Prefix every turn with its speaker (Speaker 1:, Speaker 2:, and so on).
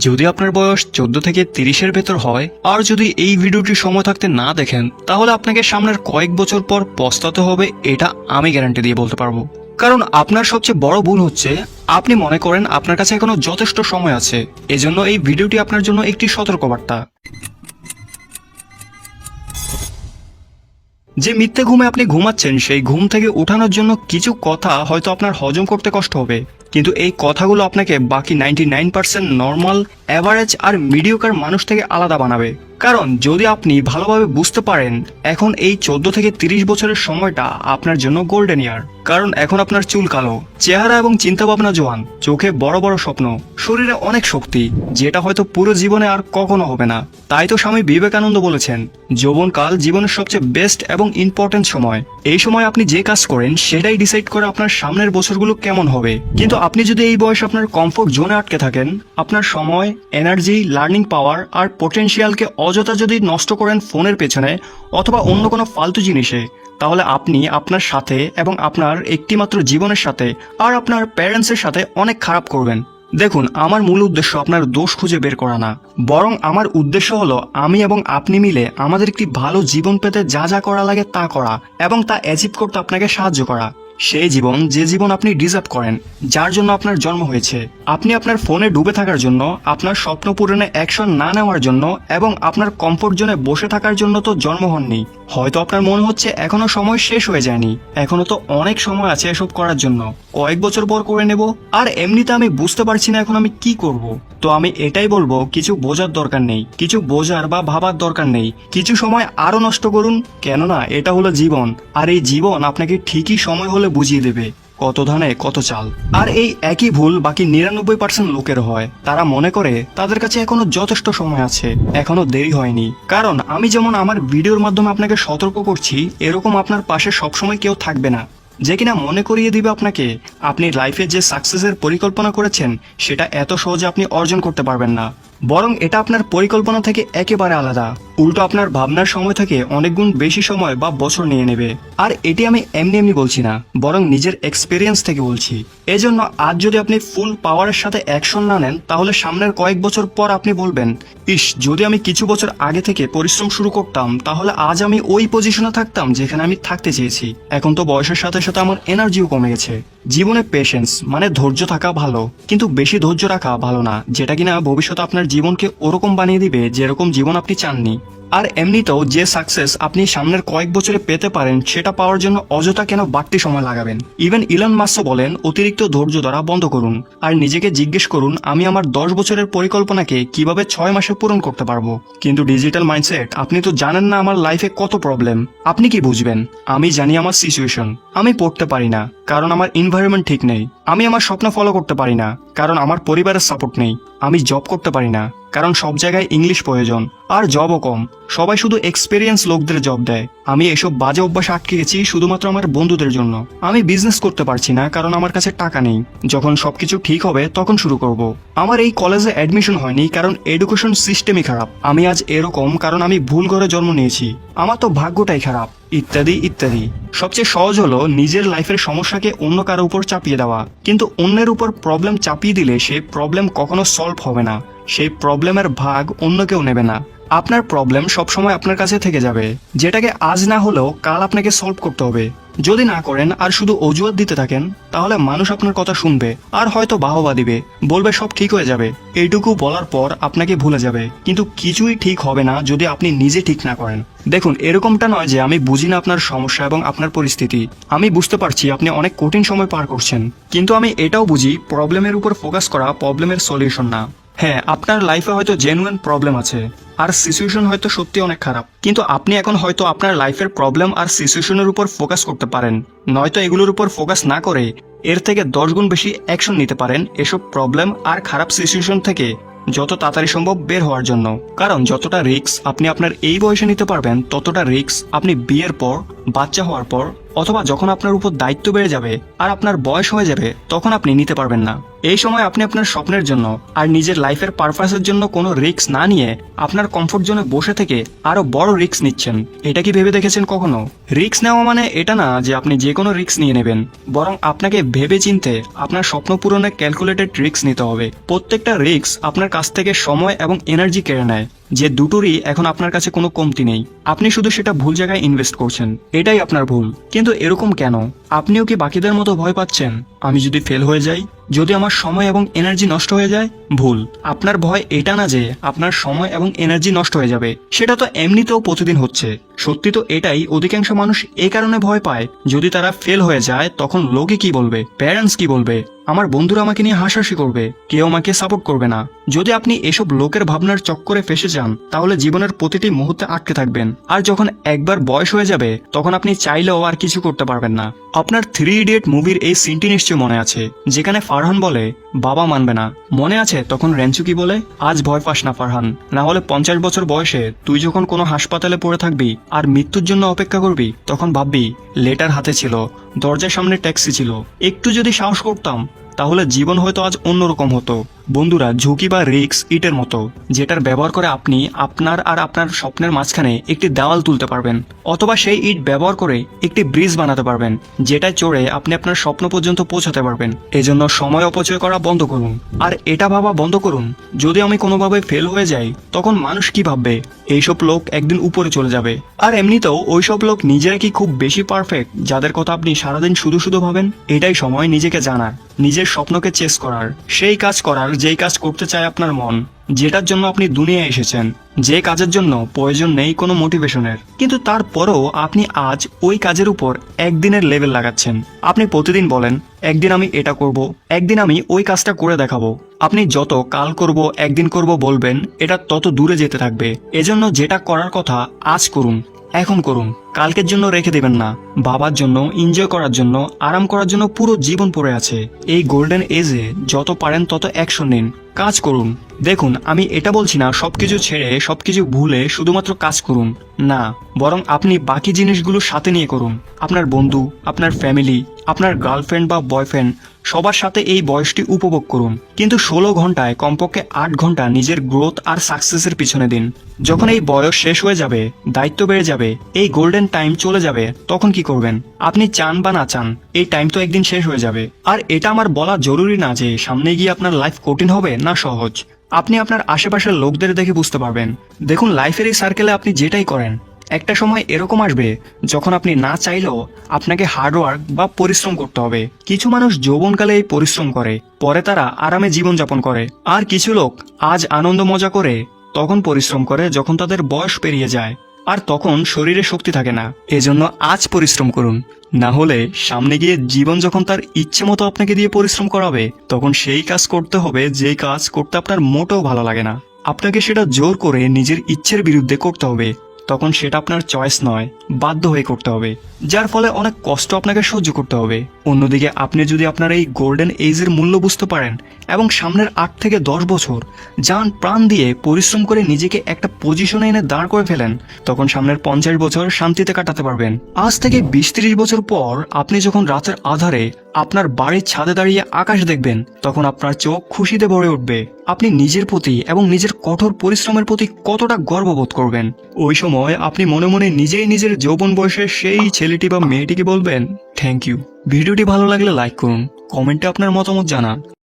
Speaker 1: যদি আপনার বয়স 14 থেকে 30-এর ভেতর হয় আর যদি এই ভিডিওটি সময় থাকতে না দেখেন তাহলে আপনাকে সামনের কয়েক বছর পর পস্তাতে হবে, এটা আমি গ্যারান্টি দিয়ে বলতে পারবো। কারণ আপনার সবচেয়ে বড় ভুল হচ্ছে আপনি মনে করেন আপনার কাছে এখনো যথেষ্ট সময় আছে। এজন্য এই ভিডিওটি আপনার জন্য একটি সতর্কবার্তা। যে মিথ্যে ঘুমে আপনি ঘুমাচ্ছেন সেই ঘুম থেকে ওঠানোর জন্য কিছু কথা হয়তো আপনার হজম করতে কষ্ট হবে, কিন্তু এই কথাগুলো আপনাকে বাকি 99% নর্মাল, অ্যাভারেজ আর মিডিওকার মানুষ থেকে আলাদা বানাবে। কারণ যদি আপনি ভালোভাবে বুঝতে পারেন এখন এই 14 থেকে 30 বছরের সময়টা আপনার জন্য গোল্ডেন ইয়ার। কারণ এখন আপনার চুল কালো, চেহারা এবং চিন্তা ভাবনা জোয়ান, চোখে বড় বড় স্বপ্ন, শরীরে অনেক শক্তি, যেটা হয়তো পুরো জীবনে আর কখনো হবে না। তাই তো স্বামী বিবেকানন্দ বলেছেন, যৌবনকাল জীবনের সবচেয়ে বেস্ট এবং ইম্পর্টেন্ট সময়। এই সময় আপনি যে কাজ করেন সেটাই ডিসাইড করে আপনার সামনের বছরগুলো কেমন হবে। কিন্তু আপনি যদি এই বয়সে আপনার কমফোর্ট জোনে আটকে থাকেন, আপনার সময়, এনার্জি, লার্নিং পাওয়ার আর পোটেনশিয়ালকে অযথা যদি নষ্ট করেন ফোনের পেছনে অথবা অন্য কোনো ফালতু জিনিসে, তাহলে আপনি আপনার সাথে এবং আপনার একটিমাত্র জীবনের সাথে আর আপনার প্যারেন্টসের সাথে অনেক খারাপ করবেন। দেখুন, আমার মূল উদ্দেশ্য আপনার দোষ খুঁজে বের করা না, বরং আমার উদ্দেশ্য হলো আমি এবং আপনি মিলে আমাদের একটি ভালো জীবন পেতে যা যা করা লাগে তা করা এবং তা অ্যাচিভ করতে আপনাকে সাহায্য করা। সেই জীবন, যে জীবন আপনি ডিজার্ভ করেন, যার জন্য আপনার জন্ম হয়েছে। আপনি আপনার ফোনে ডুবে থাকার জন্য, আপনার স্বপ্ন পূরণে অ্যাকশন না নেওয়ার জন্য এবং আপনার কমফোর্ট জোনে বসে থাকার জন্য তো জন্ম হননি। হয়তো আপনার মনে হচ্ছে এখনো সময় শেষ হয়ে যায়নি, এখনো তো অনেক সময় আছে এসব করার জন্য, কয়েক বছর পর করে নেব। আর এমনিতে আমি বুঝতে পারছি না এখন আমি কি করব। তো আমি এটাই বলবো, কিছু বোঝার দরকার নেই, কিছু বোঝার বা ভাবার দরকার নেই। কিছু সময় আরো নষ্ট করুন, কেননা এটা হলো জীবন। আর এই জীবন আপনাকে ঠিকই সময় হলে বুঝিয়ে দেবে কত ধানে কত চাল। আর এই একই ভুল বাকি 99% লোকের হয়। তারা মনে করে তাদের কাছে এখনো যথেষ্ট সময় আছে, এখনো দেরি হয়নি। কারণ আমি যেমন আমার ভিডিওর মাধ্যমে আপনাকে সতর্ক করছি, এরকম আপনার পাশে সবসময় কেউ থাকবে না যে কিনা মনে করিয়ে দিবে আপনাকে আপনি লাইফে যে সাকসেসের পরিকল্পনা করেছেন সেটা এত সহজে আপনি অর্জন করতে পারবেন না। বরং এটা আপনার পরিকল্পনা থেকে একেবারে আলাদা। উল্টো আপনার ভাবনার সময় থেকে অনেক গুণ বেশি সময় বা বছর নিয়ে নেবে। আর এটি আমি এমনি এমনি বলছি না, বরং নিজের এক্সপিরিয়েন্স থেকে বলছি। এজন্য আজ যদি আপনি ফুল পাওয়ারের সাথে অ্যাকশন না নেন, তাহলে সামনের কয়েক বছর পর আপনি বলবেন, ইস, যদি আমি কিছু বছর আগে থেকে পরিশ্রম শুরু করতাম তাহলে আজ আমি ওই পজিশনে থাকতাম যেখানে আমি থাকতে চেয়েছি। এখন তো বয়সের সাথে সাথে আমার এনার্জিও কমে গেছে। জীবনে পেশেন্স মানে ধৈর্য থাকা ভালো, কিন্তু বেশি ধৈর্য রাখা ভালো না, যেটা কিনা ভবিষ্যতে আপনার জীবনকে ওরকম বানিয়ে দিবে যেরকম জীবন আপনি চাননি। আর এমনিতেও যে সাকসেস আপনি সামনের কয়েক বছরে পেতে পারেন সেটা পাওয়ার জন্য অযথা কেন বাড়তি সময় লাগাবেন। ইভেন ইলন মাস্ক বলেন, অতিরিক্ত ধৈর্য ধরা বন্ধ করুন আর নিজেকে জিজ্ঞেস করুন, আমি আমার 10 বছরের পরিকল্পনাকে কিভাবে 6 মাসে পূরণ করতে পারবো। কিন্তু ডিজিটাল মাইন্ডসেট, আপনি তো জানেন না আমার লাইফে কত প্রবলেম, আপনি কি বুঝবেন? আমি জানি আমার সিচুয়েশন, আমি পড়তে পারি না কারণ আমার এনভায়রনমেন্ট ঠিক নেই, আমি আমার স্বপ্ন ফলো করতে পারি না কারণ আমার পরিবারের সাপোর্ট নেই, আমি জব করতে পারি না কারণ সব জায়গায় ইংলিশ প্রয়োজন আর জবও কম, সবাই শুধু এক্সপেরিয়েন্স লোকদের জব দেয়। আমি এসব বাজে অভ্যাসে আটকে গেছি শুধুমাত্র আমার বন্ধুদের জন্য। আমি বিজনেস করতে পারছি না কারণ আমার কাছে টাকা নেই, যখন সবকিছু ঠিক হবে তখন শুরু করব। আমার এই কলেজে অ্যাডমিশন হয়নি কারণ এডুকেশন সিস্টেমই খারাপ। আমি আজ এরকম কারণ আমি ভুল ঘরে জন্ম নিয়েছি, আমার তো ভাগ্যটাই খারাপ, ইত্যাদি ইত্যাদি। সবচেয়ে সহজ হলো নিজের লাইফের সমস্যাকে অন্য কারো উপর চাপিয়ে দেওয়া, কিন্তু অন্যের উপর প্রবলেম চাপিয়ে দিলে সেই প্রবলেম কখনো সলভ হবে না, সেই প্রবলেমের ভাগ অন্য কেউ নেবে না। আপনার প্রবলেম সবসময় আপনার কাছে থেকে যাবে, যেটাকে আজ না হলেও কাল আপনাকে সলভ করতে হবে। যদি না করেন আর শুধু অজুহাত দিতে থাকেন, তাহলে মানুষ আপনার কথা শুনবে আর হয়তো বাহবা দিবে, বলবে সব ঠিক হয়ে যাবে। এইটুকু বলার পর আপনাকে ভুলে যাবে, কিন্তু কিছুই ঠিক হবে না যদি আপনি নিজে ঠিক না করেন। দেখুন, এরকমটা নয় যে আমি বুঝি না আপনার সমস্যা এবং আপনার পরিস্থিতি। আমি বুঝতে পারছি আপনি অনেক কঠিন সময় পার করছেন, কিন্তু আমি এটাও বুঝি প্রবলেমের উপর ফোকাস করা প্রবলেমের সলিউশন না। হ্যাঁ, আপনার লাইফে হয়তো জেনুইন প্রবলেম আছে আর সিচুয়েশন হয়তো সত্যি অনেক খারাপ, কিন্তু আপনি এখন হয়তো আপনার লাইফের প্রবলেম আর সিচুয়েশনের উপর ফোকাস করতে পারেন, নয়তো এগুলোর উপর ফোকাস না করে এর থেকে 10 গুণ বেশি অ্যাকশন নিতে পারেন এসব প্রবলেম আর খারাপ সিচুয়েশন থেকে যত তাড়াতাড়ি সম্ভব বের হওয়ার জন্য। কারণ যতটা রিস্ক আপনি আপনার এই বয়সে নিতে পারবেন, ততটা রিস্ক আপনি বিয়ের পর, বাচ্চা হওয়ার পর অথবা যখন আপনার উপর দায়িত্ব বেড়ে যাবে আর আপনার বয়স হয়ে যাবে তখন আপনি নিতে পারবেন না। এই সময় আপনি আপনার স্বপ্নের জন্য আর নিজের লাইফের পারপাসের জন্য কোনো রিস্ক না নিয়ে আপনার কমফোর্ট জোনে বসে থেকে আরো বড় রিস্ক নিচ্ছেন। এটা কি ভেবে দেখেছেন কখনো? রিস্ক নেওয়া মানে এটা না যে আপনি যে কোনো রিস্ক নিয়ে নেবেন, বরং আপনাকে ভেবে চিনতে আপনার স্বপ্ন পূরণে ক্যালকুলেটেড রিস্ক নিতে হবে। প্রত্যেকটা রিস্ক আপনার কাছ থেকে সময় এবং এনার্জি কেড়ে নেয়, যে দুটোরই এখন আপনার কাছে কোনো কমতি নেই। আপনি শুধু সেটা ভুল জায়গায় ইনভেস্ট করছেন, এটাই আপনার ভুল। কিন্তু এরকম কেন? আপনিও কি বাকিদের মতো ভয় পাচ্ছেন আমি যদি ফেল হয়ে যাই, যদি আমার সময় এবং এনার্জি নষ্ট হয়ে যায়? ভুল। আপনার ভয় এটা না যে আপনার সময় এবং এনার্জি নষ্ট হয়ে যাবে, সেটা তো এমনিতেও প্রতিদিন হচ্ছে। সত্যি তো এটাই, অধিকাংশ মানুষ এই কারণে ভয় পায় যদি তারা ফেল হয়ে যায় তখন লোকে কি বলবে, প্যারেন্টস কি বলবে, আমার বন্ধুরা আমাকে নিয়ে হাসাহাসি করবে, কেউ আমাকে সাপোর্ট করবে না। যদি আপনি এসব লোকের ভাবনার চক্করে ফেসে যান তাহলে জীবনের প্রতিটি মুহূর্তে আটকে থাকবেন, আর যখন একবার বয়স হয়ে যাবে তখন আপনি চাইলেও আর কিছু করতে পারবেন না। আপনার 3 ইডিয়ট মুভির এই সিনটি নিশ্চয় মনে আছে, যেখানে ফারহান বলে বাবা মানবে না। মনে আছে তখন রেঞ্চু কি বলে, আজ ভয় পাস না ফারহান, না হলে 50 বছর বয়সে তুই যখন কোনো হাসপাতালে পড়ে থাকবি আর মৃত্যুর জন্য অপেক্ষা করবি তখন ভাববি লেটার হাতে ছিল, দরজার সামনে ট্যাক্সি ছিল, একটু যদি সাহস করতাম তাহলে জীবন হয়তো আজ অন্যরকম হতো। বন্ধুরা, ঝুঁকি বা রিস্ক ইটের মতো, যেটার ব্যবহার করে আপনি আপনার আর আপনার স্বপ্নের মাঝখানে একটি দেওয়াল তুলতে পারবেন, অথবা সেই ইট ব্যবহার করে একটি ব্রিজ বানাতে পারবেন, যেটায় চড়ে আপনি আপনার স্বপ্ন পর্যন্ত পৌঁছাতে পারবেন। এজন্য সময় অপচয় করা বন্ধ করুন, আর এটা ভাবা বন্ধ করুন যদি আমি কোনোভাবে ফেল হয়ে যাই তখন মানুষ কি ভাববে। এইসব লোক একদিন উপরে চলে যাবে। আর এমনিতেও ওইসব লোক নিজেরা কি খুব বেশি পারফেক্ট যাদের কথা আপনি সারাদিন শুধু শুধু ভাবেন? এটাই সময় নিজেকে জানার, নিজের স্বপ্নকে চেস করার, সেই কাজ করার যেই কাজ করতে চায় আপনার মন, যেটার জন্য আপনি দুনিয়ায় এসেছেন, যে কাজের জন্য প্রয়োজন নেই কোনো মোটিভেশনের। কিন্তু তারপরও আপনি আজ ওই কাজের উপর একদিনের লেভেল লাগাচ্ছেন। আপনি প্রতিদিন বলেন একদিন আমি এটা করব, একদিন আমি ওই কাজটা করে দেখাবো। আপনি যত কাল করব, একদিন করব বলবেন, এটা তত দূরে যেতে থাকবে। এজন্য যেটা করার কথা আজ করুন, এখন করুন, কালকের জন্য রেখে দেবেন না। বাবার জন্য, এনজয় করার জন্য, আরাম করার জন্য পুরো জীবন পড়ে আছে। এই গোল্ডেন এজে যত পারেন তত অ্যাকশন নিন, কাজ করুন। দেখুন, আমি এটা বলছি না সবকিছু ছেড়ে সবকিছু ভুলে শুধুমাত্র কাজ করুন, না, বরং আপনি বাকি জিনিসগুলো সাথে নিয়ে করুন। আপনার বন্ধু, আপনার ফ্যামিলি, আপনার গার্লফ্রেন্ড বা বয়ফ্রেন্ড, সবার সাথে এই বয়সটি উপভোগ করুন। কিন্তু 16 ঘন্টায় কমপক্ষে 8 ঘন্টা নিজের গ্রোথ আর সাকসেসের পিছনে দিন। যখন এই বয়স শেষ হয়ে যাবে, দায়িত্ব বেড়ে যাবে, এই গোল্ডেন টাইম চলে যাবে, তখন কি করবেন? আপনি চান বা না চান এই টাইম তো একদিন শেষ হয়ে যাবে। আর এটা আমার বলা জরুরি না যে সামনে গিয়ে আপনার লাইফ কঠিন হবে না সহজ। আপনি আপনার আশেপাশের লোকদের দেখে বুঝতে পারবেন। দেখুন, লাইফের এই সার্কেলে আপনি যেটাই করেন, একটা সময় এরকম আসবে যখন আপনি না চাইলেও আপনাকে হার্ডওয়ার্ক বা পরিশ্রম করতে হবে। কিছু মানুষ যৌবনকালে এই পরিশ্রম করে, পরে তারা আরামে জীবনযাপন করে। আর কিছু লোক আজ আনন্দ মজা করে, তখন পরিশ্রম করে যখন তাদের বয়স পেরিয়ে যায়, আর তখন শরীরে শক্তি থাকে না। এজন্য আজ পরিশ্রম করুন, না হলে সামনে গিয়ে জীবন যখন তার ইচ্ছে মতো আপনাকে দিয়ে পরিশ্রম করাবে তখন সেই কাজ করতে হবে যেই কাজ করতে আপনার মোটেও ভালো লাগে না। আপনাকে সেটা জোর করে নিজের ইচ্ছের বিরুদ্ধে করতে হবে, তখন সেটা আপনার চয়েস নয়, বাধ্য হয়ে করতে হবে, যার ফলে অনেক কষ্ট আপনাকে সহ্য করতে হবে। অন্যদিকে আপনি যদি আপনার এই গোল্ডেন এজের মূল্য বুঝতে পারেন এবং সামনের 8 থেকে 10 বছর জান প্রাণ দিয়ে পরিশ্রম করে নিজেকে একটা পজিশনে এনে দাঁড় করে ফেলেন, তখন সামনের 50 বছর শান্তিতে কাটাতে পারবেন। আজ থেকে 20-30 বছর পর আপনি যখন রাতের আধারে আপনার বাড়ির ছাদে দাঁড়িয়ে আকাশ দেখবেন, তখন আপনার চোখ খুশিতে ভরে উঠবে। আপনি নিজের প্রতি এবং নিজের কঠোর পরিশ্রমের প্রতি কতটা গর্ববোধ করবেন। ওই সময় আপনি মনে মনে নিজেই নিজের যৌবন বয়সের সেই ছেলেটি বা মেয়েটিকে বলবেন, থ্যাংক ইউ। ভিডিওটি ভালো লাগলে লাইক করুন, কমেন্টে আপনার মতামত জানান।